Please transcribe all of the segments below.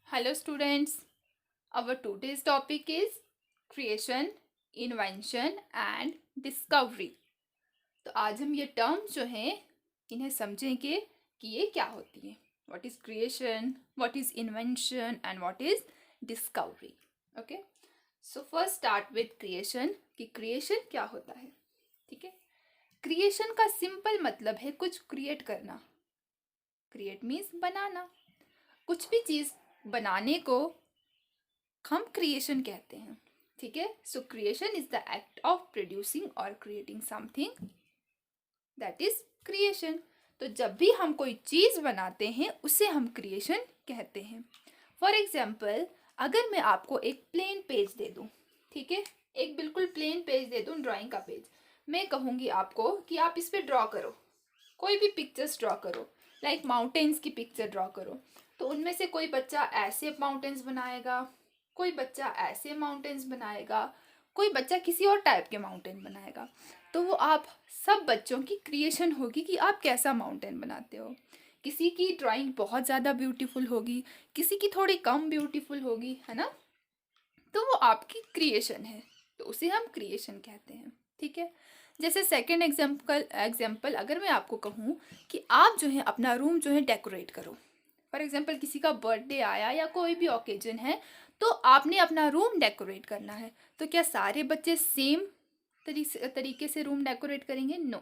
Hello students, our today's topic is creation, invention and discovery. तो आज हम ये टर्म्स जो हैं इन्हें समझेंगे कि ये क्या होती है. What is creation, what is invention and what is discovery. Okay. So first start with creation कि creation क्या होता है. ठीक है. क्रिएशन का सिंपल मतलब है कुछ क्रिएट करना. क्रिएट मीन्स बनाना. कुछ भी चीज़ बनाने को हम क्रिएशन कहते हैं. ठीक है. So creation is the act of producing और creating something, that is creation. तो जब भी हम कोई चीज़ बनाते हैं उसे हम क्रिएशन कहते हैं. फॉर एग्जाम्पल, अगर मैं आपको एक प्लेन पेज दे दूँ, ठीक है, एक बिल्कुल प्लेन पेज दे दूँ, ड्राइंग का पेज, मैं कहूँगी आपको कि आप इस पर ड्रॉ करो, कोई भी पिक्चर्स ड्रॉ करो, लाइक माउंटेन्स की पिक्चर ड्रॉ करो. तो उनमें से कोई बच्चा ऐसे माउंटेन्स बनाएगा, कोई बच्चा ऐसे माउंटेन्स बनाएगा, कोई बच्चा किसी और टाइप के माउंटेन बनाएगा. तो वो आप सब बच्चों की क्रिएशन होगी कि आप कैसा माउंटेन बनाते हो. किसी की ड्राइंग बहुत ज़्यादा ब्यूटीफुल होगी, किसी की थोड़ी कम ब्यूटीफुल होगी, है ना. तो वो आपकी क्रिएशन है, तो उसे हम क्रिएशन कहते हैं. ठीक है. जैसे सेकंड एग्जाम्पल अगर मैं आपको कहूँ कि आप जो है अपना रूम जो है डेकोरेट करो. फॉर एग्जाम्पल किसी का बर्थडे आया या कोई भी ओकेजन है, तो आपने अपना रूम डेकोरेट करना है. तो क्या सारे बच्चे सेम तरीके से रूम डेकोरेट करेंगे? नो.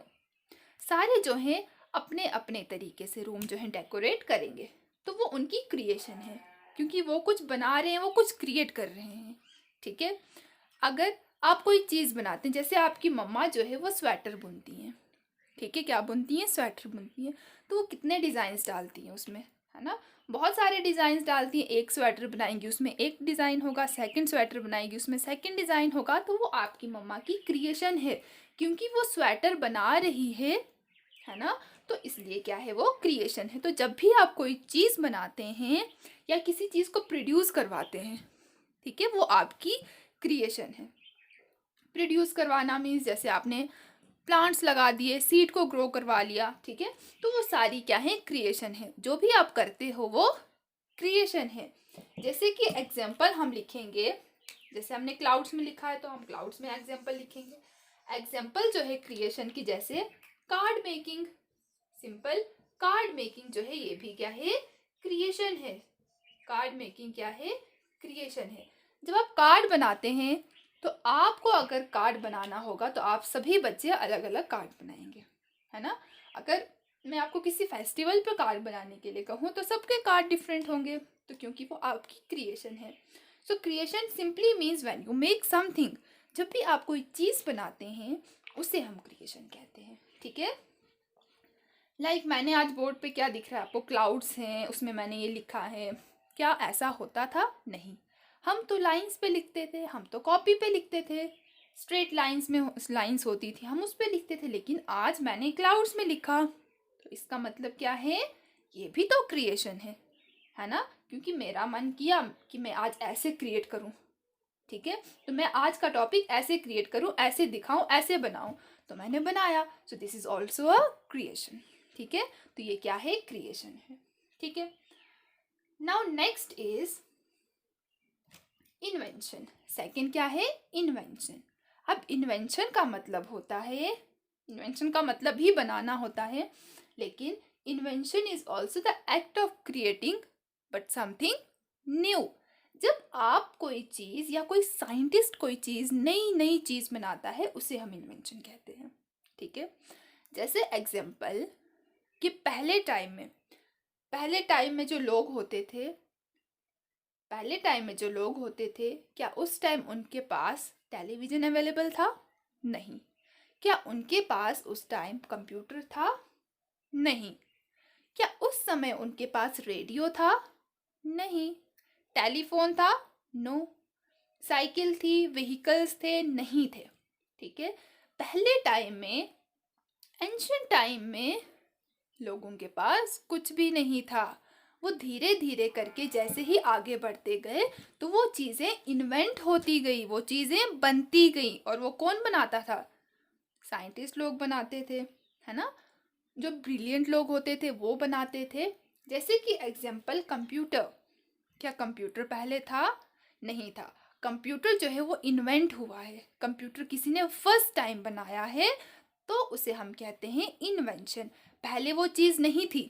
सारे जो हैं अपने अपने तरीके से रूम जो है डेकोरेट करेंगे. तो वो उनकी क्रिएशन है, क्योंकि वो कुछ बना रहे हैं, वो कुछ क्रिएट कर रहे हैं. ठीक है. अगर आप कोई चीज़ बनाते हैं, जैसे आपकी मम्मा जो है वो स्वेटर बुनती हैं. ठीक है. क्या बुनती हैं? स्वेटर बुनती हैं. तो वो कितने डिज़ाइंस डालती हैं उसमें, है ना. बहुत सारे डिज़ाइंस डालती हैं. एक स्वेटर बनाएंगी उसमें एक डिज़ाइन होगा, सेकंड स्वेटर बनाएगी उसमें सेकंड डिज़ाइन होगा. तो वो आपकी मम्मा की क्रिएशन है, क्योंकि वो स्वेटर बना रही है ना. तो इसलिए क्या है, वो क्रिएशन है. तो जब भी आप कोई चीज़ बनाते हैं या किसी चीज़ को प्रोड्यूस करवाते हैं, ठीक है, वो आपकी क्रिएशन है. प्रोड्यूस करवाना मीन्स जैसे आपने प्लांट्स लगा दिए, सीड को ग्रो करवा लिया, ठीक है, तो वो सारी क्या है, क्रिएशन है. जो भी आप करते हो वो क्रिएशन है. जैसे कि एग्जाम्पल हम लिखेंगे, जैसे हमने क्लाउड्स में लिखा है तो हम क्लाउड्स में एग्जाम्पल लिखेंगे. एग्जाम्पल जो है क्रिएशन की, जैसे card making. Simple card making जो है ये भी क्या है, क्रिएशन है. कार्ड मेकिंग क्या है, क्रिएशन है. जब आप कार्ड बनाते हैं तो आपको अगर कार्ड बनाना होगा तो आप सभी बच्चे अलग अलग कार्ड बनाएंगे, है ना. अगर मैं आपको किसी फेस्टिवल पर कार्ड बनाने के लिए कहूँ तो सबके कार्ड डिफरेंट होंगे, तो क्योंकि वो आपकी क्रिएशन है. So creation simply means when you make something. जब भी आप कोई चीज़ बनाते हैं उसे हम क्रिएशन कहते हैं. ठीक है. लाइक मैंने आज बोर्ड पे क्या दिख रहा है आपको, क्लाउड्स हैं, उसमें मैंने ये लिखा है. क्या ऐसा होता था? नहीं. हम तो लाइंस पे लिखते थे, हम तो कॉपी पे लिखते थे, स्ट्रेट लाइंस में लाइंस होती थी, हम उस पे लिखते थे. लेकिन आज मैंने क्लाउड्स में लिखा, तो इसका मतलब क्या है, ये भी तो क्रिएशन है ना. क्योंकि मेरा मन किया कि मैं आज ऐसे क्रिएट करूँ. ठीक है. तो मैं आज का टॉपिक ऐसे क्रिएट करूँ, ऐसे दिखाऊँ, ऐसे बनाऊँ, तो मैंने बनाया. So this is also a creation. ठीक है. तो ये क्या है, क्रिएशन है. ठीक है. Now next is invention. Second क्या है, इन्वेंशन. अब इन्वेंशन का मतलब होता है, इन्वेंशन का मतलब ही बनाना होता है, लेकिन invention is also the act of creating but something new. जब आप कोई चीज़ या कोई साइंटिस्ट कोई चीज़ नई नई चीज़ बनाता है उसे हम इन्वेंशन कहते हैं. ठीक है. जैसे एग्जाम्पल कि पहले टाइम में जो लोग होते थे, क्या उस टाइम उनके पास टेलीविज़न अवेलेबल था? नहीं. क्या उनके पास उस टाइम कंप्यूटर था? नहीं. क्या उस समय उनके पास रेडियो था? नहीं. टेलीफोन था? नो. साइकिल थी, व्हीकल्स थे? नहीं थे. ठीक है. पहले टाइम में, एंशियंट टाइम में लोगों के पास कुछ भी नहीं था. वो धीरे धीरे करके जैसे ही आगे बढ़ते गए तो वो चीज़ें इन्वेंट होती गई, वो चीज़ें बनती गई. और वो कौन बनाता था? साइंटिस्ट लोग बनाते थे, है ना. जो ब्रिलियंट लोग होते थे वो बनाते थे. जैसे कि एग्जाम्पल कंप्यूटर. क्या कंप्यूटर पहले था? नहीं था। कंप्यूटर जो है वो इन्वेंट हुआ है, कंप्यूटर किसी ने फर्स्ट टाइम बनाया है, तो उसे हम कहते हैं इन्वेंशन। पहले वो चीज़ नहीं थी,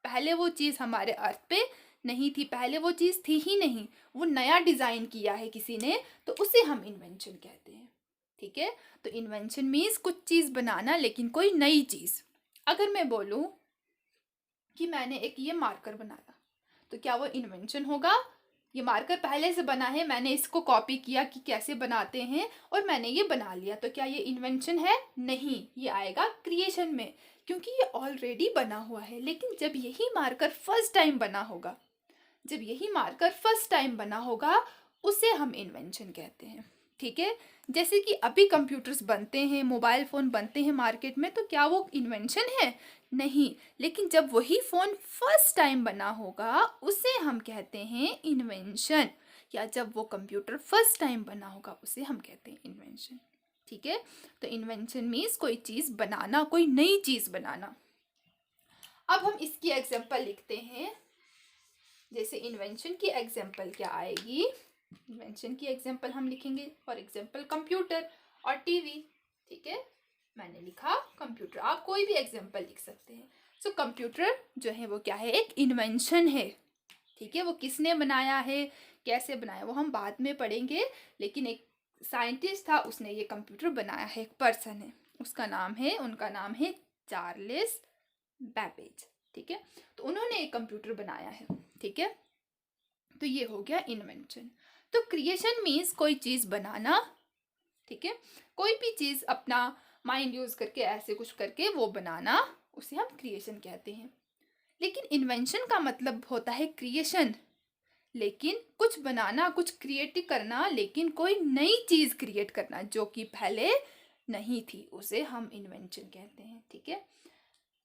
पहले वो चीज़ हमारे अर्थ पे नहीं थी, पहले वो चीज़ थी ही नहीं, वो नया डिज़ाइन किया है किसी ने, तो उसे हम इन्वेंशन कहते हैं। ठीक है, तो इन्वेंशन मीन्स कुछ चीज़ बनाना, लेकिन कोई नई चीज़। अगर मैं बोलूँ कि मैंने एक ये मार्कर बनाया, तो क्या वो इन्वेंशन होगा? ये मार्कर पहले से बना है, मैंने इसको कॉपी किया कि कैसे बनाते हैं और मैंने ये बना लिया, तो क्या ये इन्वेंशन है? नहीं, ये आएगा क्रिएशन में, क्योंकि ये ऑलरेडी बना हुआ है। लेकिन जब यही मार्कर फर्स्ट टाइम बना होगा, जब यही मार्कर फर्स्ट टाइम बना होगा, उसे हम इन्वेंशन कहते हैं। ठीक है, जैसे कि अभी कंप्यूटर्स बनते हैं, मोबाइल फ़ोन बनते हैं मार्केट में, तो क्या वो इन्वेंशन है? नहीं। लेकिन जब वही फ़ोन फर्स्ट टाइम बना होगा, उसे हम कहते हैं इन्वेंशन। या जब वो कंप्यूटर फर्स्ट टाइम बना होगा, उसे हम कहते हैं इन्वेंशन। ठीक है, तो इन्वेंशन मीन्स कोई चीज़ बनाना, कोई नई चीज़ बनाना। अब हम इसकी एग्जाम्पल लिखते हैं। जैसे इन्वेंशन की एग्जाम्पल क्या आएगी? इन्वेंशन की एग्जाम्पल हम लिखेंगे, फॉर एग्जाम्पल कंप्यूटर और टीवी। ठीक है, मैंने लिखा कंप्यूटर, आप कोई भी एग्जाम्पल लिख सकते हैं। सो कंप्यूटर जो है वो क्या है? एक इन्वेंशन है। ठीक है, वो किसने बनाया है, कैसे बनाया, वो हम बाद में पढ़ेंगे। लेकिन एक साइंटिस्ट था, उसने ये कंप्यूटर बनाया है, एक पर्सन है, उसका नाम है, उनका नाम है चार्ल्स बैबेज। ठीक है, तो उन्होंने एक कंप्यूटर बनाया है। ठीक है, तो ये हो गया इन्वेंशन। तो क्रिएशन मीन्स कोई चीज़ बनाना। ठीक है, कोई भी चीज़ अपना माइंड यूज़ करके, ऐसे कुछ करके वो बनाना, उसे हम क्रिएशन कहते हैं। लेकिन इन्वेंशन का मतलब होता है क्रिएशन, लेकिन कुछ बनाना, कुछ क्रिएट करना, लेकिन कोई नई चीज़ क्रिएट करना जो कि पहले नहीं थी, उसे हम इन्वेंशन कहते हैं। ठीक है,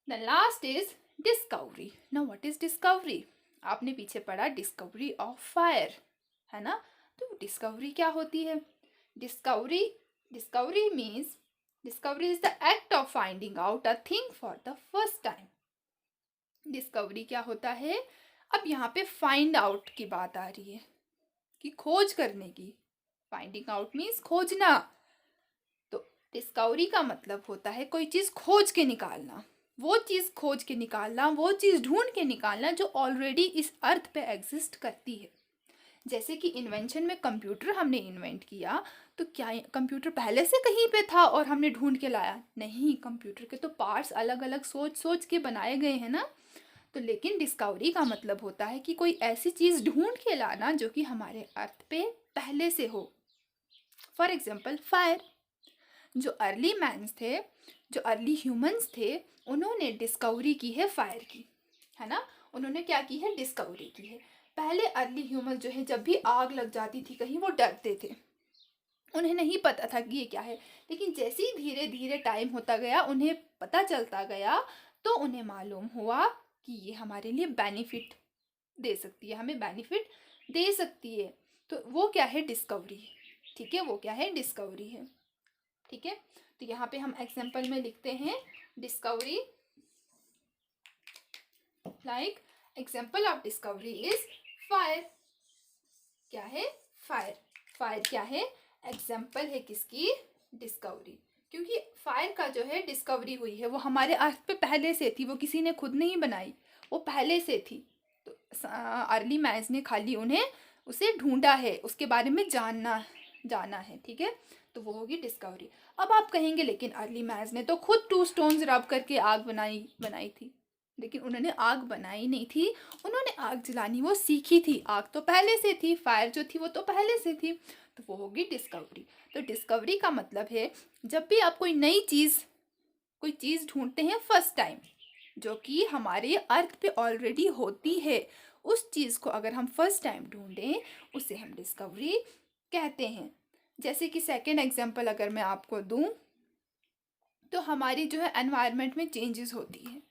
the last is discovery. Now what is discovery? आपने पीछे पढ़ा डिस्कवरी ऑफ फायर, है ना? तो डिस्कवरी क्या होती है? Discovery discovery means discovery is the act of finding out a thing for the first time. Discovery क्या होता है? अब यहाँ पे फाइंड आउट की बात आ रही है, कि खोज करने की। फाइंडिंग आउट मीन्स खोजना। तो डिस्कवरी का मतलब होता है कोई चीज़ खोज के निकालना, वो चीज़ खोज के निकालना, वो चीज़ ढूंढ के निकालना जो ऑलरेडी इस अर्थ पे एग्जिस्ट करती है। जैसे कि इन्वेंशन में कंप्यूटर हमने इन्वेंट किया, तो क्या कंप्यूटर पहले से कहीं पे था और हमने ढूंढ के लाया? नहीं, कंप्यूटर के तो पार्ट्स अलग अलग सोच सोच के बनाए गए हैं ना। तो लेकिन डिस्कवरी का मतलब होता है कि कोई ऐसी चीज़ ढूंढ के लाना जो कि हमारे अर्थ पे पहले से हो। For example fire. जो अर्ली मैन्स थे, जो अर्ली ह्यूमंस थे, उन्होंने डिस्कवरी की है फायर की, है ना? उन्होंने क्या की है? डिस्कवरी की है। पहले अर्ली ह्यूमंस जो है, जब भी आग लग जाती थी कहीं, वो डरते थे, उन्हें नहीं पता था कि ये क्या है। लेकिन जैसे ही धीरे धीरे टाइम होता गया, उन्हें पता चलता गया, तो उन्हें मालूम हुआ कि ये हमारे लिए बेनिफिट दे सकती है, हमें बेनिफिट दे सकती है। तो वो क्या है? डिस्कवरी। ठीक है, वो क्या है? डिस्कवरी है। ठीक है, तो यहाँ पे हम एग्जाम्पल में लिखते हैं discovery, like example of discovery is fire. क्या है? फायर। फायर क्या है? एग्जाम्पल है किसकी? डिस्कवरी। क्योंकि फायर का जो है डिस्कवरी हुई है, वो हमारे अर्थ पे पहले से थी, वो किसी ने खुद नहीं बनाई, वो पहले से थी। तो अर्ली मैन्स ने खाली उन्हें उसे ढूंढा है, उसके बारे में जाना है। ठीक है, तो वो होगी डिस्कवरी। अब आप कहेंगे लेकिन अर्ली मैन्स ने तो खुद 2 स्टोन्स रब करके आग बनाई थी। लेकिन उन्होंने आग बनाई नहीं थी, उन्होंने आग जलानी वो सीखी थी। आग तो पहले से थी, फायर जो थी वो तो पहले से थी, तो वो होगी डिस्कवरी। तो डिस्कवरी का मतलब है जब भी आप कोई चीज़ ढूंढते हैं फर्स्ट टाइम, जो कि हमारे अर्थ पे ऑलरेडी होती है, उस चीज़ को अगर हम फर्स्ट टाइम ढूंढें, उसे हम डिस्कवरी कहते हैं। जैसे कि सेकेंड एग्जाम्पल अगर मैं आपको दूं, तो हमारी जो है एनवायरनमेंट में चेंजेस होती है।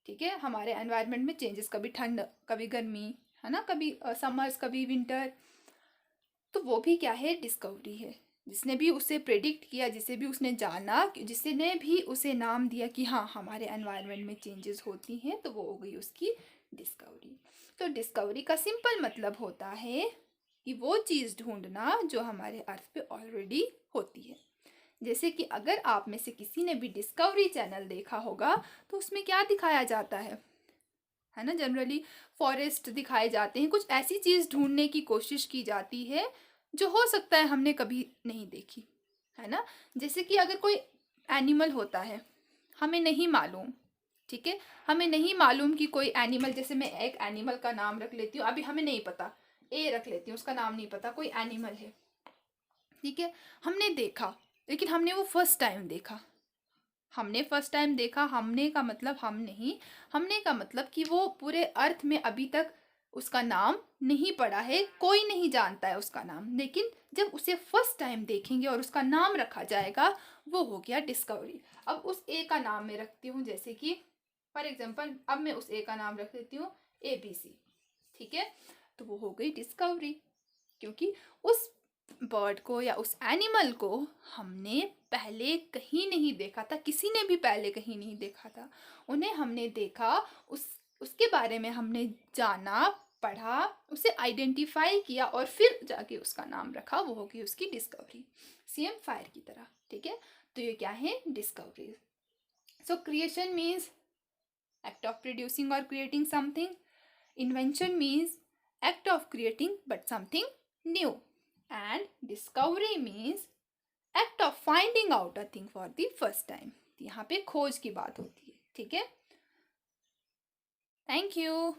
ठीक है, हमारे एनवायरनमेंट में चेंजेस, कभी ठंड, कभी गर्मी, है ना, कभी समर्स, कभी विंटर, तो वो भी क्या है? डिस्कवरी है। जिसने भी उसे प्रेडिक्ट किया, जिसे भी उसने जाना, जिसने भी उसे नाम दिया कि हाँ हमारे एनवायरनमेंट में चेंजेस होती हैं, तो वो हो गई उसकी डिस्कवरी। तो डिस्कवरी का सिंपल मतलब होता है कि वो चीज़ ढूंढना जो हमारे अर्थ पे ऑलरेडी होती है। जैसे कि अगर आप में से किसी ने भी डिस्कवरी चैनल देखा होगा तो उसमें क्या दिखाया जाता है ना, जनरली फॉरेस्ट दिखाए जाते हैं, कुछ ऐसी चीज़ ढूंढने की कोशिश की जाती है जो हो सकता है हमने कभी नहीं देखी, है ना। जैसे कि अगर कोई एनिमल होता है, हमें नहीं मालूम, ठीक है, हमें नहीं मालूम कि कोई एनिमल, जैसे मैं एक एनिमल का नाम रख लेती हूँ, अभी हमें नहीं पता, ए रख लेती हूँ, उसका नाम नहीं पता, कोई एनिमल है, ठीक है, हमने देखा, लेकिन हमने वो फर्स्ट टाइम देखा। हमने फर्स्ट टाइम देखा, हमने का मतलब हम नहीं, हमने का मतलब कि वो पूरे अर्थ में अभी तक उसका नाम नहीं पड़ा है, कोई नहीं जानता है उसका नाम, लेकिन जब उसे फर्स्ट टाइम देखेंगे और उसका नाम रखा जाएगा, वो हो गया डिस्कवरी। अब उस ए का नाम मैं रखती हूँ, जैसे कि फॉर एग्जाम्पल अब मैं उस ए का नाम रख देती हूँ ABC, ठीक है, तो वो हो गई डिस्कवरी, क्योंकि उस बर्ड को या उस एनिमल को हमने पहले कहीं नहीं देखा था, किसी ने भी पहले कहीं नहीं देखा था, उन्हें हमने देखा, उसके बारे में हमने जाना, पढ़ा, उसे आइडेंटिफाई किया और फिर जाके उसका नाम रखा, वो होगी उसकी डिस्कवरी। सेम फायर की तरह, ठीक है। तो ये क्या है, discovery. So creation means act of producing or creating something. Invention means act of creating but something new. And discovery means act of finding out a thing for the first time. यहाँ पे खोज की बात होती है, ठीक है। Thank you.